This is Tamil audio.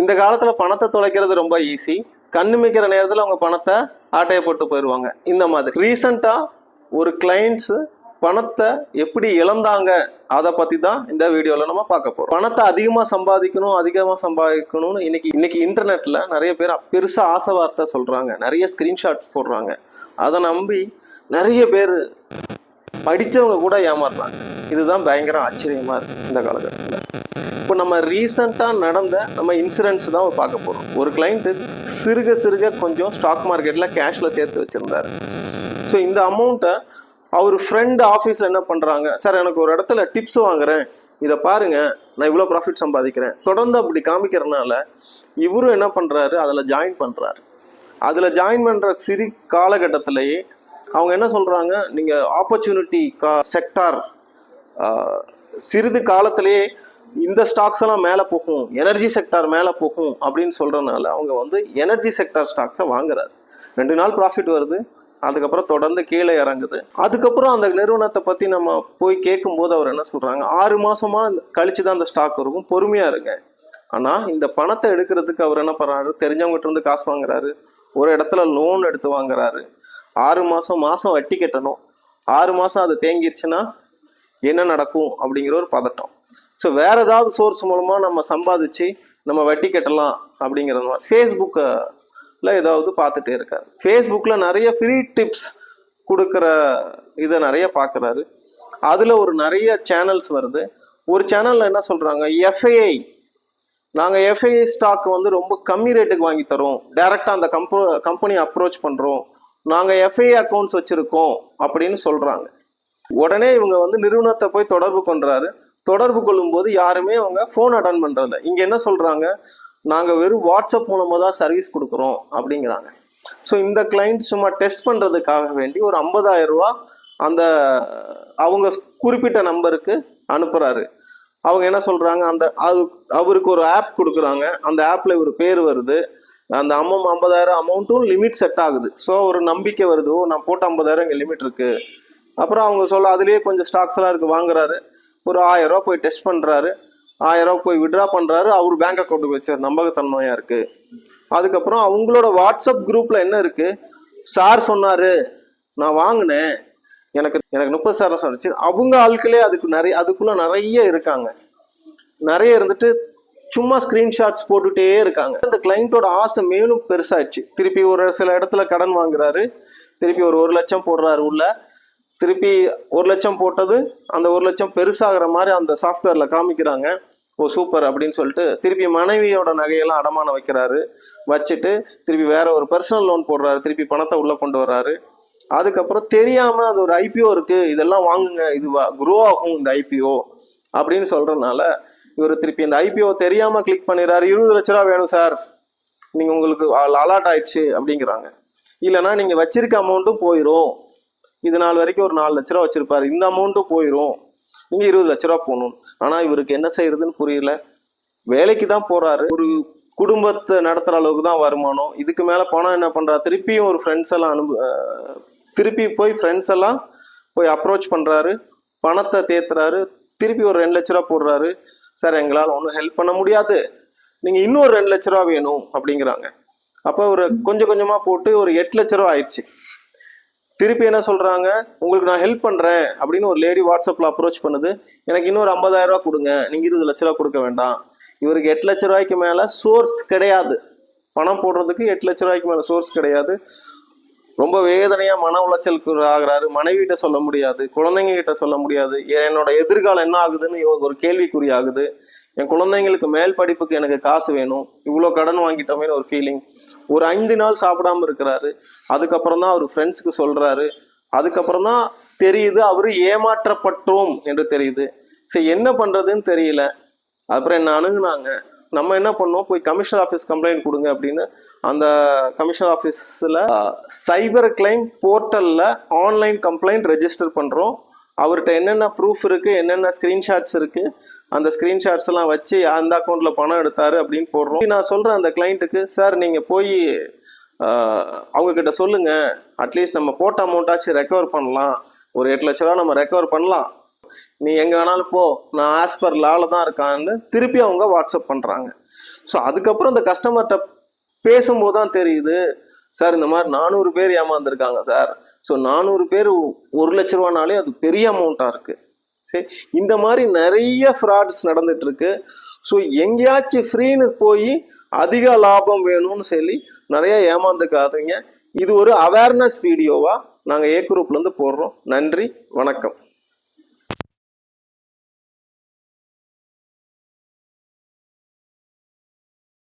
இந்த காலத்துல பணத்தை தொலைக்கிறது ரொம்ப ஈஸி. கண்ணுமிக்கிற நேரத்துல அவங்க பணத்தை ஆட்டைய போட்டு போயிடுவாங்க. இந்த மாதிரி ரீசெண்டா ஒரு கிளைண்ட்ஸ் பணத்தை எப்படி இழந்தாங்க அதை பத்தி தான் இந்த வீடியோல நம்ம பார்க்க போறோம். பணத்தை அதிகமா சம்பாதிக்கணும்னு இன்னைக்கு இன்டர்நெட்ல நிறைய பேர் பெருசா ஆசை வார்த்தை சொல்றாங்க, நிறைய ஸ்கிரீன்ஷாட்ஸ் போடுறாங்க. அதை நம்பி நிறைய பேர் படித்தவங்க கூட ஏமாறுறாங்க. இதுதான் பயங்கர ஆச்சரியமா இருக்கு இந்த காலகட்டத்தில். இப்போ நம்ம ரீசெண்டாக நடந்த நம்ம இன்சூரன்ஸ் தான் பார்க்க போகிறோம். ஒரு கிளைண்ட்டு சிறுக கொஞ்சம் ஸ்டாக் மார்க்கெட்டில் கேஷில் சேர்த்து வச்சுருந்தாரு. ஸோ இந்த அமௌண்ட்டை அவர் ஃப்ரெண்ட் ஆஃபீஸில் என்ன பண்ணுறாங்க, சார் எனக்கு ஒரு இடத்துல டிப்ஸ் வாங்குறேன், இதை பாருங்க நான் இவ்வளோ ப்ராஃபிட் சம்பாதிக்கிறேன், தொடர்ந்து அப்படி காமிக்கிறதுனால இவரும் என்ன பண்ணுறாரு, அதில் ஜாயின் பண்ணுறாரு. அதில் ஜாயின் பண்ணுற சிறு காலகட்டத்திலேயே அவங்க என்ன சொல்கிறாங்க, நீங்கள் ஆப்பர்ச்சுனிட்டி செக்டார் சிறிது காலத்திலேயே இந்த ஸ்டாக்ஸ் எல்லாம் மேலே போகும், எனர்ஜி செக்டார் மேலே போகும் அப்படின்னு சொல்கிறதுனால அவங்க எனர்ஜி செக்டார் ஸ்டாக்ஸை வாங்குறாரு. 2 நாள் ப்ராஃபிட் வருது, அதுக்கப்புறம் தொடர்ந்து கீழே இறங்குது. அதுக்கப்புறம் அந்த நிறுவனத்தை பற்றி நம்ம போய் கேட்கும்போது அவர் என்ன சொல்கிறாங்க, 6 மாசமா கழிச்சு தான் அந்த ஸ்டாக் இருக்கும், பொறுமையாக இருங்க. ஆனால் இந்த பணத்தை எடுக்கிறதுக்கு அவர் என்ன பண்ணுறாரு, தெரிஞ்சவங்ககிட்ட இருந்து காசு வாங்குறாரு, ஒரு இடத்துல லோன் எடுத்து வாங்குறாரு. 6 மாசம் வட்டி கட்டணும். 6 மாசம் அது தேங்கிருச்சுன்னா என்ன நடக்கும் அப்படிங்கிற ஒரு பதட்டம். ஸோ வேற ஏதாவது சோர்ஸ் மூலமா நம்ம சம்பாதிச்சு நம்ம வட்டி கட்டலாம் அப்படிங்கிறது மாதிரி ஃபேஸ்புக்கில் ஏதாவது பார்த்துட்டே இருக்காரு. ஃபேஸ்புக்கில் நிறைய ஃப்ரீ டிப்ஸ் கொடுக்குற இதை நிறைய பார்க்குறாரு. அதில் ஒரு நிறைய சேனல்ஸ் வருது. ஒரு சேனலில் என்ன சொல்கிறாங்க, எஃப்ஐஐ, நாங்கள் எஃப்ஐஐ ஸ்டாக் ரொம்ப கம்மி ரேட்டுக்கு வாங்கி தரோம், டைரெக்டாக அந்த கம்பெனி அப்ரோச் பண்ணுறோம், நாங்கள் எஃப்ஐஐ அக்கௌண்ட்ஸ் வச்சுருக்கோம் அப்படின்னு சொல்கிறாங்க. உடனே இவங்க நிறுவனத்தை போய் தொடர்பு கொள்றாரு. தொடர்பு கொள்ளும் போது யாருமே அவங்க ஃபோன் அட்டன் பண்றதில்ல. இங்க என்ன சொல்றாங்க, நாங்க வெறும் வாட்ஸ்அப் மூலமா தான் சர்வீஸ் கொடுக்குறோம் அப்படிங்கிறாங்க. ஸோ இந்த கிளைண்ட் சும்மா டெஸ்ட் பண்றதுக்காக வேண்டி ஒரு 50,000 ரூபா அந்த அவங்க குறிப்பிட்ட நம்பருக்கு அனுப்புறாரு. அவங்க என்ன சொல்றாங்க, அவருக்கு ஒரு ஆப் கொடுக்குறாங்க. அந்த ஆப்ல ஒரு பேர் வருது, அந்த 50,000 அமௌண்ட்டும் லிமிட் செட் ஆகுது. ஸோ ஒரு நம்பிக்கை வருது, ஓ நான் போட்ட 50,000 இங்கே லிமிட் இருக்கு. அப்புறம் அவங்க அதுலேயே கொஞ்சம் ஸ்டாக்ஸ் எல்லாம் இருக்கு, வாங்குறாரு. ஒரு 1000 ரூபா போய் டெஸ்ட் பண்றாரு, 1000 ரூபா போய் விட்ரா பண்றாரு. அவர் பேங்க் அக்கௌண்ட்டுக்கு வச்சார், நம்பகத்தன்மையா இருக்கு. அதுக்கப்புறம் அவங்களோட வாட்ஸ்அப் குரூப்ல என்ன இருக்கு, சார் சொன்னாரு நான் வாங்கினேன், எனக்கு 30,000 சொல்லிச்சு. அவங்க ஆட்களே அதுக்குள்ள நிறைய இருக்காங்க. நிறைய இருந்துட்டு சும்மா ஸ்கிரீன்ஷாட்ஸ் போட்டுட்டே இருக்காங்க. இந்த கிளைண்டோட ஆசை மேலும் பெருசாச்சு. திருப்பி ஒரு சில இடத்துல கடன் வாங்குறாரு, திருப்பி ஒரு 1 லட்சம் போடுறாரு உள்ள, திருப்பி 1 லட்சம் போட்டது அந்த 1 லட்சம் பெருசாகிற மாதிரி அந்த சாஃப்ட்வேர்ல காமிக்கிறாங்க. ஓ சூப்பர் அப்படின்னு சொல்லிட்டு திருப்பி மனைவியோட நகையெல்லாம் அடமானம் வைக்கிறாரு. வச்சுட்டு திருப்பி வேற ஒரு பர்சனல் லோன் போடுறாரு, திருப்பி பணத்தை உள்ள கொண்டு வர்றாரு. அதுக்கப்புறம் தெரியாம அது ஒரு ஐபிஓ இருக்கு, இதெல்லாம் வாங்குங்க, இது குரோ ஆகும் இந்த ஐபிஓ அப்படின்னு சொல்றதுனால இவர் திருப்பி இந்த ஐபிஓ தெரியாம கிளிக் பண்ணிடுறாரு. 20 லட்ச ரூபா வேணும் சார், நீங்க உங்களுக்கு அலாட் ஆயிடுச்சு அப்படிங்கிறாங்க. இல்லைன்னா நீங்க வச்சிருக்க அமௌண்ட்டும் போயிடும், இது நாள் வரைக்கும் ஒரு 4 லட்ச ரூபா வச்சிருப்பாரு, இந்த அமௌண்ட்டும் போயிடும், நீங்க 20 லட்ச ரூபா போகணும். ஆனா இவருக்கு என்ன செய்யறதுன்னு புரியல. வேலைக்கு தான் போறாரு, ஒரு குடும்பத்தை நடத்துற அளவுக்கு தான் வருமானம். இதுக்கு மேல பணம் என்ன பண்றாரு, திருப்பியும் ஒரு ஃப்ரெண்ட்ஸ் எல்லாம் போய் அப்ரோச் பண்றாரு, பணத்தை தேத்துறாரு. திருப்பி ஒரு 2 லட்ச ரூபா போடுறாரு. சார் எங்களால் ஒன்றும் ஹெல்ப் பண்ண முடியாது, நீங்க இன்னொரு 2 லட்ச ரூபா வேணும் அப்படிங்கிறாங்க. அப்போ ஒரு கொஞ்சமா போட்டு ஒரு 8 லட்ச ரூபா ஆயிடுச்சு. திருப்பி என்ன சொல்றாங்க, உங்களுக்கு நான் ஹெல்ப் பண்றேன் அப்படின்னு ஒரு லேடி வாட்ஸ்அப்ல அப்ரோச் பண்ணுது, எனக்கு இன்னொரு 50,000 ரூபா கொடுங்க, நீங்க 20 லட்ச ரூபா கொடுக்க வேண்டாம். இவருக்கு 8 லட்ச ரூபாய்க்கு மேல சோர்ஸ் கிடையாது, பணம் போடுறதுக்கு 8 லட்ச ரூபாய்க்கு மேல சோர்ஸ் கிடையாது. ரொம்ப வேதனையா மன உளைச்சலுக்கு ஆகுறாரு. மனைவிட்ட சொல்ல முடியாது, குழந்தைங்க கிட்ட சொல்ல முடியாது. என்னோட எதிர்காலம் என்ன ஆகுதுன்னு ஒரு கேள்விக்குறி ஆகுது. என் குழந்தைங்களுக்கு மேல் படிப்புக்கு எனக்கு காசு வேணும், இவ்வளோ கடன் வாங்கிட்டோமே ஒரு ஃபீலிங். ஒரு 5 நாள் சாப்பிடாம இருக்கிறாரு. அதுக்கப்புறம் தான் அவர் ஃப்ரெண்ட்ஸுக்கு சொல்றாரு. அதுக்கப்புறம் தான் தெரியுது அவரு ஏமாற்றப்பட்டோம் என்று தெரியுது. சரி என்ன பண்றதுன்னு தெரியல. அப்புறம் என்ன அணுகுனாங்க, நம்ம என்ன பண்ணோம், போய் கமிஷனர் ஆஃபீஸ் கம்ப்ளைண்ட் கொடுங்க அப்படின்னு அந்த கமிஷனர் ஆஃபீஸில் சைபர் கிளைம் போர்ட்டல்ல ஆன்லைன் கம்ப்ளைண்ட் ரெஜிஸ்டர் பண்றோம். அவர்கிட்ட என்னென்ன ப்ரூஃப் இருக்கு, என்னென்ன ஸ்கிரீன்ஷாட்ஸ் இருக்கு, அந்த ஸ்கிரீன்ஷாட்ஸ் எல்லாம் வச்சு அந்த அக்கௌண்ட்ல பணம் எடுத்தாரு அப்படின்னு போடுறோம். நான் சொல்றேன் அந்த கிளைண்ட்டுக்கு, சார் நீங்க போய் அவங்க கிட்ட சொல்லுங்க, அட்லீஸ்ட் நம்ம போட்ட அமௌண்ட்டாச்சும் ரெக்கவர் பண்ணலாம், ஒரு 8 லட்ச ரூபா நம்ம ரெக்கவர் பண்ணலாம், நீ எங்க வேணாலும் போ, நான் ஆஸ் பர் லால தான் இருக்கான்னு திருப்பி அவங்க வாட்ஸ்அப் பண்றாங்க. ஸோ அதுக்கப்புறம் அந்த கஸ்டமர்கிட்ட பேசும்போது தான் தெரியுது, சார் இந்த மாதிரி 400 பேர் ஏமாந்துருக்காங்க சார். ஸோ 400 பேர் 1 லட்ச ரூபானாலே அது பெரிய அமௌண்ட்டாக இருக்குது. சரி, இந்த மாதிரி நிறைய ஃப்ராட்ஸ் நடந்துட்டு இருக்கு. ஸோ எங்கேயாச்சும் ஃப்ரீன்னு போய் அதிக லாபம் வேணும்னு சொல்லி நிறைய ஏமாந்துக்காதீங்க. இது ஒரு அவேர்னஸ் வீடியோவா நாங்கள் ஏ குரூப்லேருந்து போடுறோம். நன்றி, வணக்கம்.